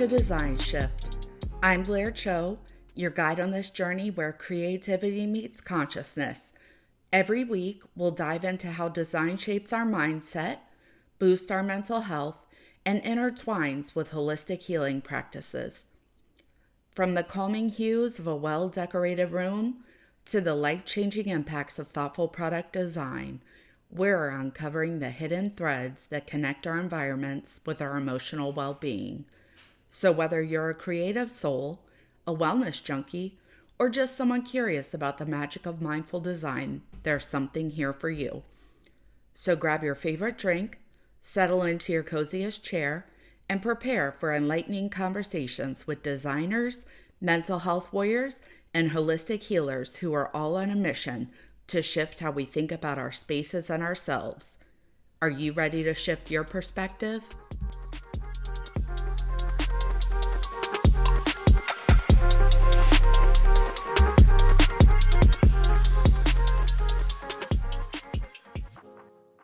to DesignShift. I'm Blair Cho, your guide on this journey where creativity meets consciousness. Every week, we'll dive into how design shapes our mindset, boosts our mental health, and intertwines with holistic healing practices. From the calming hues of a well-decorated room to the life-changing impacts of thoughtful product design, we're uncovering the hidden threads that connect our environments with our emotional well-being. So whether you're a creative soul, a wellness junkie, or just someone curious about the magic of mindful design, there's something here for you. So grab your favorite drink, settle into your coziest chair, and prepare for enlightening conversations with designers, mental health warriors, and holistic healers who are all on a mission to shift how we think about our spaces and ourselves. Are you ready to shift your perspective?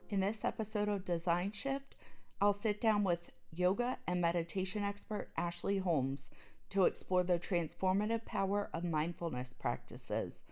In this episode of Design Shift, I'll sit down with yoga and meditation expert Ashley Holmes to explore the transformative power of mindfulness practices.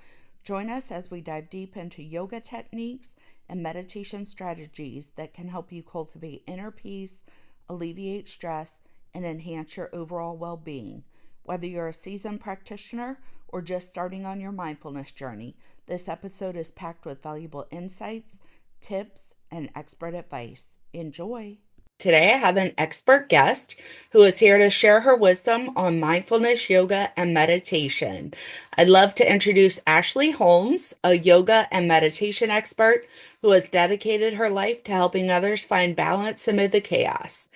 Join us as we dive deep into yoga techniques and meditation strategies that can help you cultivate inner peace, alleviate stress, and enhance your overall well-being. Whether you're a seasoned practitioner or just starting on your mindfulness journey, this episode is packed with valuable insights, tips, and expert advice. Enjoy. Today, I have an expert guest who is here to share her wisdom on mindfulness, yoga, and meditation. I'd love to introduce Ashley Holmes, a yoga and meditation expert who has dedicated her life to helping others find balance amid the chaos.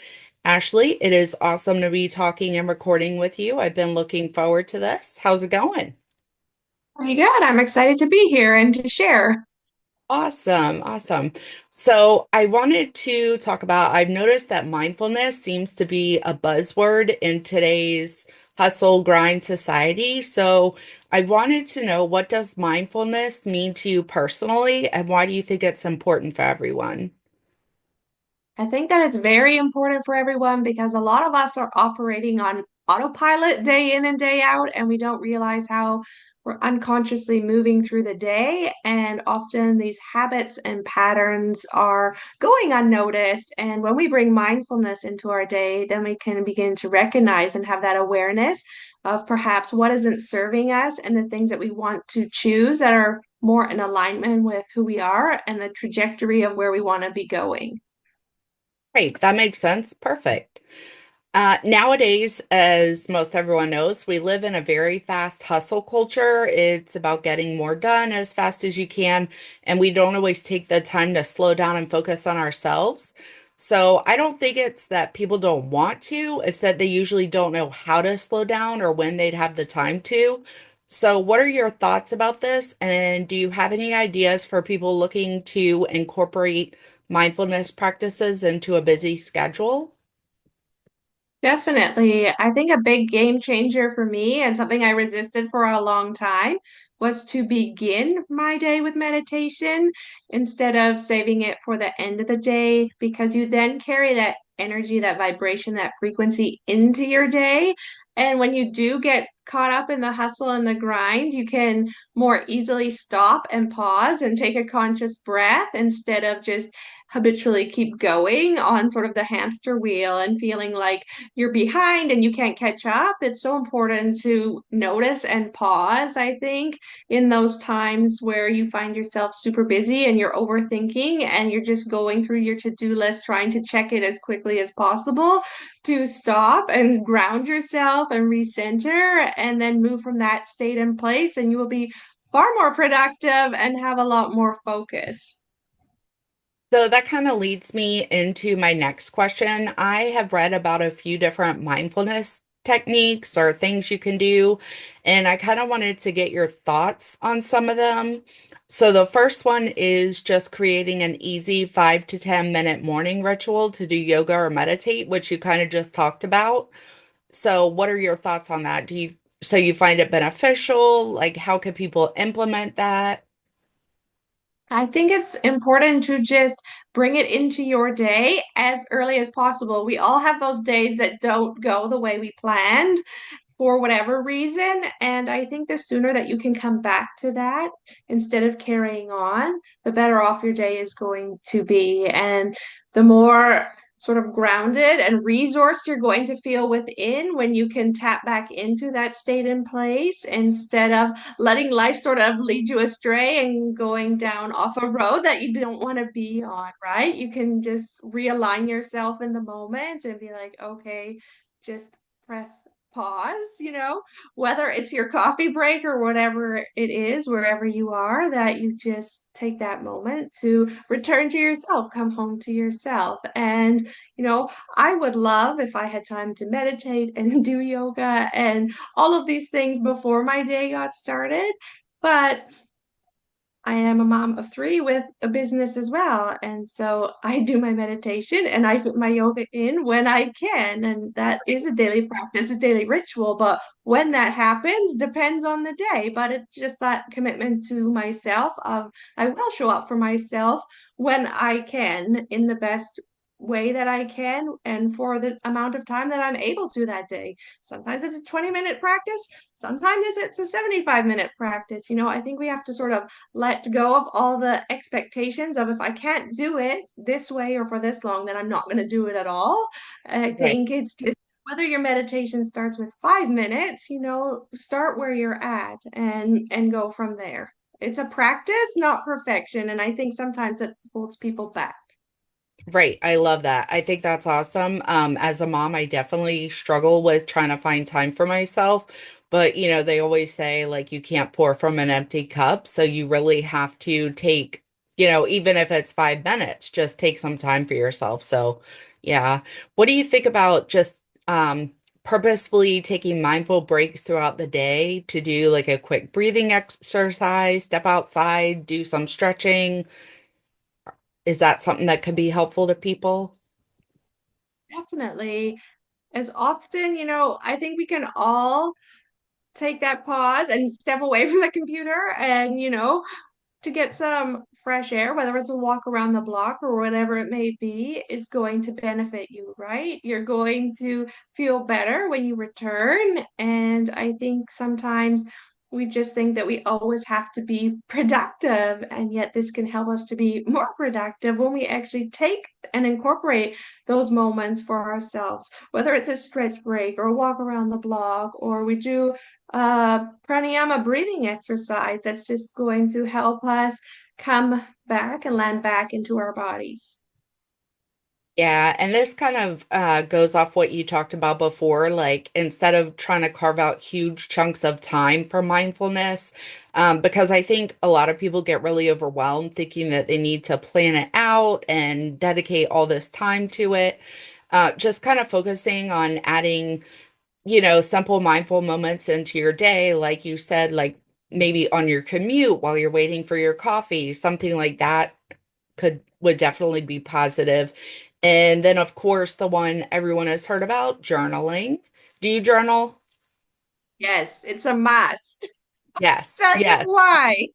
Ashley, it is awesome to be talking and recording with you. I've been looking forward to this. How's it going? Pretty good. I'm excited to be here and to share. Awesome, awesome. So I wanted to talk about, I've noticed that mindfulness seems to be a buzzword in today's hustle grind society. So I wanted to know, what does mindfulness mean to you personally, and why do you think it's important for everyone? I think that it's very important for everyone because a lot of us are operating on autopilot day in and day out, and we don't realize how we're unconsciously moving through the day. And often these habits and patterns are going unnoticed. And when we bring mindfulness into our day, then we can begin to recognize and have that awareness of perhaps what isn't serving us and the things that we want to choose that are more in alignment with who we are and the trajectory of where we want to be going. Great, that makes sense. Perfect. Nowadays, as most everyone knows, we live in a very fast hustle culture. It's about getting more done as fast as you can, and we don't always take the time to slow down and focus on ourselves. So I don't think it's that people don't want to, it's that they usually don't know how to slow down or when they'd have the time to. So, what are your thoughts about this? And do you have any ideas for people looking to incorporate mindfulness practices into a busy schedule? Definitely. I think a big game changer for me and something I resisted for a long time was to begin my day with meditation instead of saving it for the end of the day, because you then carry that energy, that vibration, that frequency into your day. And when you do get caught up in the hustle and the grind, you can more easily stop and pause and take a conscious breath instead of just habitually keep going on sort of the hamster wheel and feeling like you're behind and you can't catch up. It's so important to notice and pause, I think, in those times where you find yourself super busy and you're overthinking and you're just going through your to-do list trying to check it as quickly as possible, to stop and ground yourself and recenter and then move from that state and place, and you will be far more productive and have a lot more focus. So that kind of leads me into my next question. I have read about a few different mindfulness techniques or things you can do, and I kind of wanted to get your thoughts on some of them. So the first one is just creating an easy 5 to 10 minute morning ritual to do yoga or meditate, which you kind of just talked about. So what are your thoughts on that? So you find it beneficial? Like, how can people implement that? I think it's important to just bring it into your day as early as possible. We all have those days that don't go the way we planned for whatever reason. And I think the sooner that you can come back to that instead of carrying on, the better off your day is going to be. And the more sort of grounded and resourced you're going to feel within when you can tap back into that state in place instead of letting life sort of lead you astray and going down off a road that you don't want to be on, right? You can just realign yourself in the moment and be like, okay, just press pause, whether it's your coffee break or whatever it is, wherever you are, that you just take that moment to return to yourself, come home to yourself. And, I would love if I had time to meditate and do yoga and all of these things before my day got started. But I am a mom of three with a business as well. And so I do my meditation and I fit my yoga in when I can. And that is a daily practice, a daily ritual. But when that happens depends on the day. But it's just that commitment to myself of I will show up for myself when I can in the best way that I can and for the amount of time that I'm able to that day. Sometimes it's a 20-minute practice. Sometimes it's a 75-minute practice. I think we have to sort of let go of all the expectations of if I can't do it this way or for this long, then I'm not going to do it at all. I Right. think it's just whether your meditation starts with 5 minutes, start where you're at and go from there. It's a practice, not perfection. And I think sometimes it holds people back. Right. I love that. I think that's awesome. As a mom, I definitely struggle with trying to find time for myself. But, they always say like you can't pour from an empty cup. So you really have to take, even if it's 5 minutes, just take some time for yourself. So, yeah. What do you think about just purposefully taking mindful breaks throughout the day to do like a quick breathing exercise, step outside, do some stretching? Is that something that could be helpful to people? Definitely. As often, I think we can all take that pause and step away from the computer and, to get some fresh air, whether it's a walk around the block or whatever it may be, is going to benefit you, right? You're going to feel better when you return. And I think sometimes we just think that we always have to be productive, and yet this can help us to be more productive when we actually take and incorporate those moments for ourselves, whether it's a stretch break or a walk around the block, or we do pranayama breathing exercise that's just going to help us come back and land back into our bodies. Yeah, and this kind of goes off what you talked about before. Like instead of trying to carve out huge chunks of time for mindfulness, because I think a lot of people get really overwhelmed thinking that they need to plan it out and dedicate all this time to it. Just kind of focusing on adding, simple mindful moments into your day, like you said, like maybe on your commute while you're waiting for your coffee, something like that would definitely be positive. And then of course the one everyone has heard about, journaling. Do you journal? Yes, it's a must. Yes. Tell you Yes. why.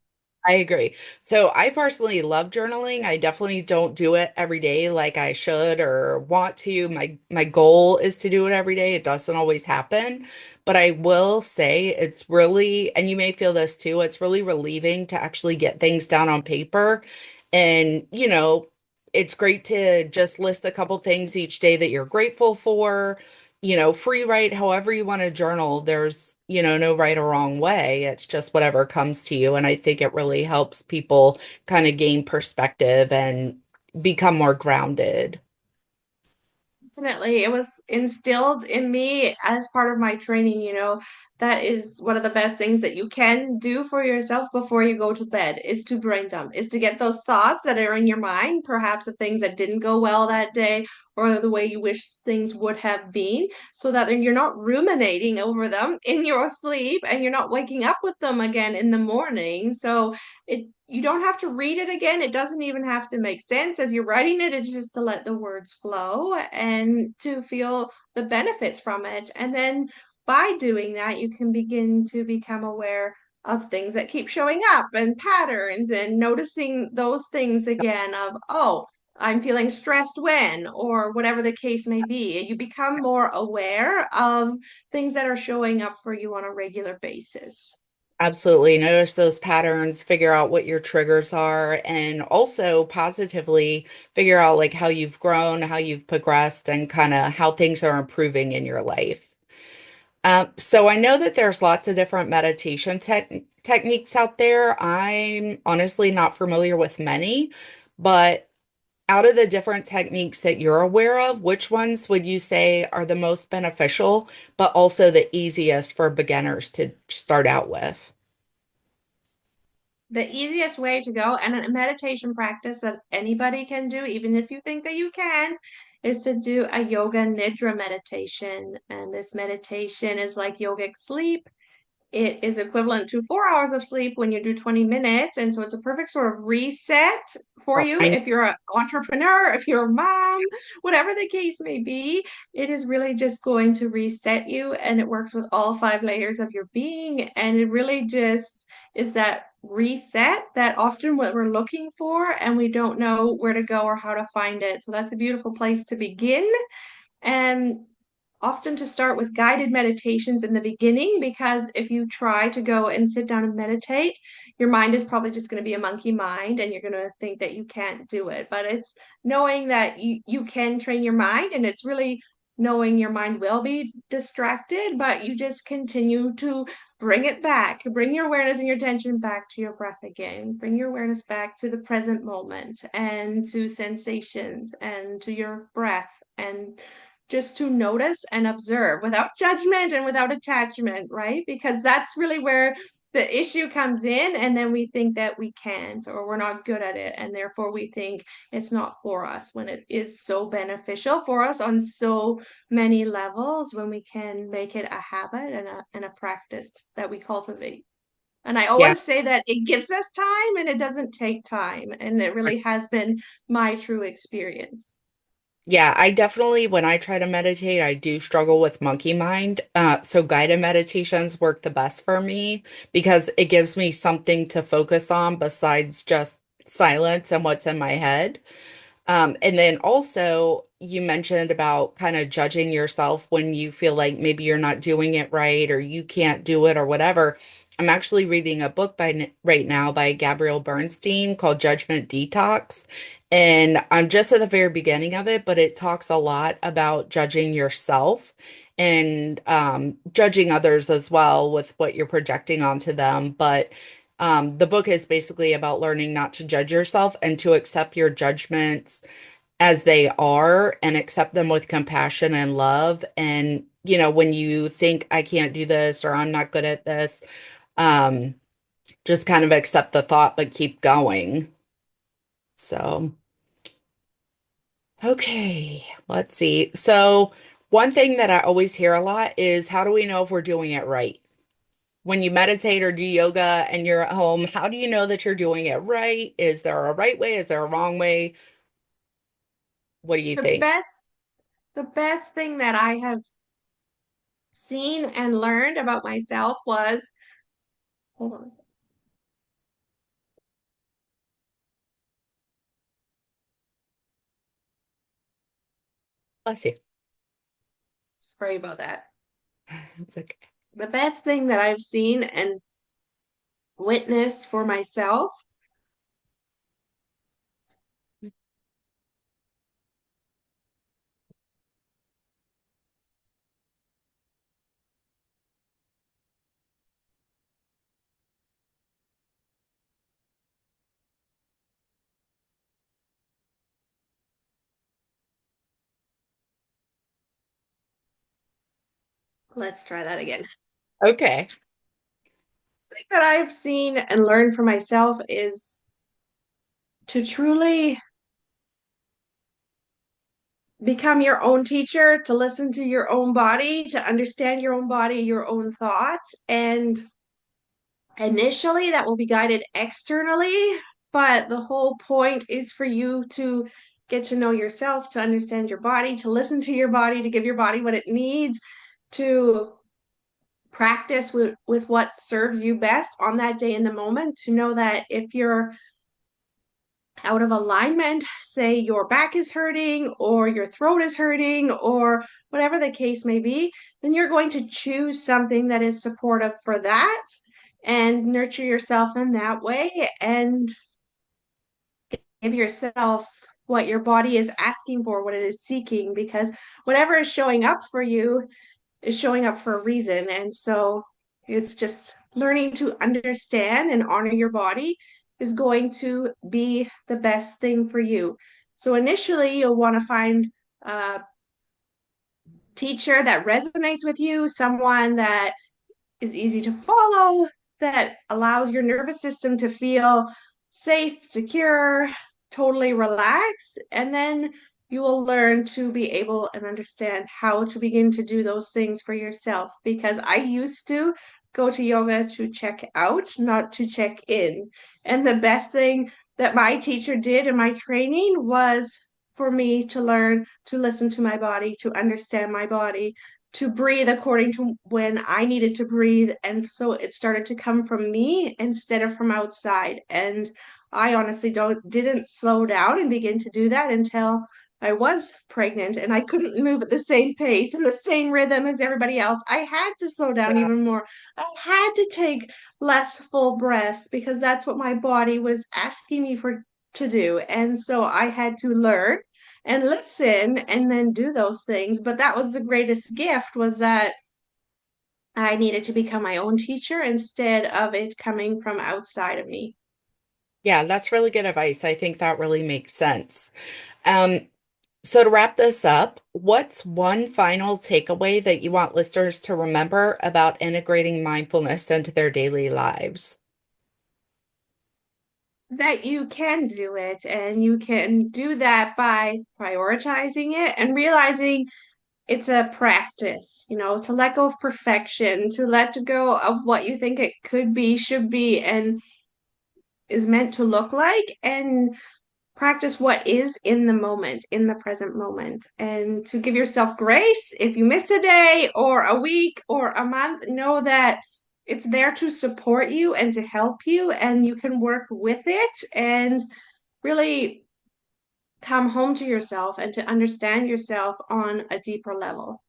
I agree. So I personally love journaling. I definitely don't do it every day like I should or want to. My goal is to do it every day. It doesn't always happen, but I will say it's really, and you may feel this too, it's really relieving to actually get things down on paper. And, it's great to just list a couple things each day that you're grateful for, free write however you want to journal. There's, no right or wrong way. It's just whatever comes to you. And I think it really helps people kind of gain perspective and become more grounded. Definitely. It was instilled in me as part of my training, that is one of the best things that you can do for yourself before you go to bed is to brain dump, is to get those thoughts that are in your mind, perhaps of things that didn't go well that day or the way you wish things would have been, so that then you're not ruminating over them in your sleep and you're not waking up with them again in the morning. So you don't have to read it again. It doesn't even have to make sense as you're writing it. It's just to let the words flow and to feel the benefits from it. And then by doing that, you can begin to become aware. of things that keep showing up and patterns and noticing those things again of, oh, I'm feeling stressed when, or whatever the case may be. You become more aware of things that are showing up for you on a regular basis. Absolutely. Notice those patterns, figure out what your triggers are, and also positively figure out like how you've grown, how you've progressed, and kind of how things are improving in your life. So I know that there's lots of different meditation techniques out there. I'm honestly not familiar with many, but out of the different techniques that you're aware of, which ones would you say are the most beneficial, but also the easiest for beginners to start out with? The easiest way to go, and a meditation practice that anybody can do, even if you think that you can, is to do a yoga nidra meditation. And this meditation is like yogic sleep. It is equivalent to 4 hours of sleep when you do 20 minutes. And so it's a perfect sort of reset for you I if you're an entrepreneur, if you're a mom, whatever the case may be. It is really just going to reset you, and it works with all 5 layers of your being. And it really just is that reset that often what we're looking for, and we don't know where to go or how to find it. So that's a beautiful place to begin. And often to start with guided meditations in the beginning, because if you try to go and sit down and meditate, your mind is probably just going to be a monkey mind and you're going to think that you can't do it. But it's knowing that you can train your mind, and it's really knowing your mind will be distracted, but you just continue to bring it back, bring your awareness and your attention back to your breath again, bring your awareness back to the present moment and to sensations and to your breath, and just to notice and observe without judgment and without attachment, right? Because that's really where the issue comes in. And then we think that we can't or we're not good at it. And therefore, we think it's not for us when it is so beneficial for us on so many levels when we can make it a habit and a practice that we cultivate. And I yeah. always say that it gives us time and it doesn't take time. And it really has been my true experience. Yeah, I definitely, when I try to meditate, I do struggle with monkey mind. So guided meditations work the best for me because it gives me something to focus on besides just silence and what's in my head. And then also, you mentioned about kind of judging yourself when you feel like maybe you're not doing it right or you can't do it or whatever. I'm actually reading a book right now by Gabrielle Bernstein called Judgment Detox. And I'm just at the very beginning of it, but it talks a lot about judging yourself and judging others as well with what you're projecting onto them. But the book is basically about learning not to judge yourself and to accept your judgments as they are and accept them with compassion and love. And, when you think I can't do this or I'm not good at this, um, just kind of accept the thought, but keep going. So, okay, let's see. So, one thing that I always hear a lot is how do we know if we're doing it right? When you meditate or do yoga and you're at home, how do you know that you're doing it right? Is there a right way? Is there a wrong way? What do you The think? best the best thing that I have seen and learned about myself was, hold on a second, Bless you. sorry about that. It's okay. The best thing that I've seen and witnessed for myself, let's try that again. Okay. The thing that I've seen and learned for myself is to truly become your own teacher, to listen to your own body, to understand your own body, your own thoughts. And initially, that will be guided externally, but the whole point is for you to get to know yourself, to understand your body, to listen to your body, to give your body what it needs, to practice with what serves you best on that day in the moment, to know that if you're out of alignment, say your back is hurting or your throat is hurting or whatever the case may be, then you're going to choose something that is supportive for that and nurture yourself in that way and give yourself what your body is asking for, what it is seeking, because whatever is showing up for you is showing up for a reason. And so it's just learning to understand and honor your body is going to be the best thing for you. So initially, you'll want to find a teacher that resonates with you, someone that is easy to follow, that allows your nervous system to feel safe, secure, totally relaxed. And then you will learn to be able and understand how to begin to do those things for yourself. Because I used to go to yoga to check out, not to check in. And the best thing that my teacher did in my training was for me to learn to listen to my body, to understand my body, to breathe according to when I needed to breathe. And so it started to come from me instead of from outside. And I honestly didn't slow down and begin to do that until I was pregnant and I couldn't move at the same pace and the same rhythm as everybody else. I had to slow down even more. I had to take less full breaths because that's what my body was asking me for to do. And so I had to learn and listen and then do those things. But that was the greatest gift, was that I needed to become my own teacher instead of it coming from outside of me. Yeah, that's really good advice. I think that really makes sense. Um, so to wrap this up, what's one final takeaway that you want listeners to remember about integrating mindfulness into their daily lives? That you can do it, and you can do that by prioritizing it and realizing it's a practice, to let go of perfection, to let go of what you think it could be, should be, and is meant to look like, and practice what is in the moment, in the present moment, and to give yourself grace if you miss a day or a week or a month. Know that it's there to support you and to help you, and you can work with it and really come home to yourself and to understand yourself on a deeper level.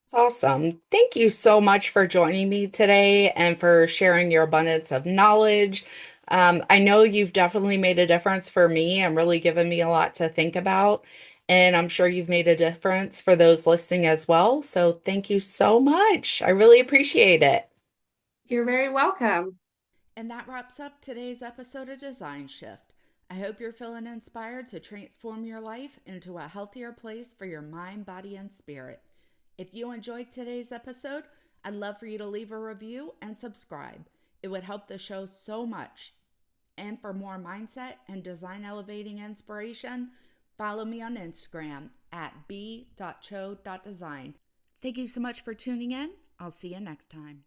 It's awesome. Thank you so much for joining me today and for sharing your abundance of knowledge. I know you've definitely made a difference for me and really given me a lot to think about. And I'm sure you've made a difference for those listening as well. So thank you so much. I really appreciate it. You're very welcome. And that wraps up today's episode of Design Shift. I hope you're feeling inspired to transform your life into a healthier place for your mind, body, and spirit. If you enjoyed today's episode, I'd love for you to leave a review and subscribe. It would help the show so much. And for more mindset and design elevating inspiration, follow me on Instagram at b.cho.design. Thank you so much for tuning in. I'll see you next time.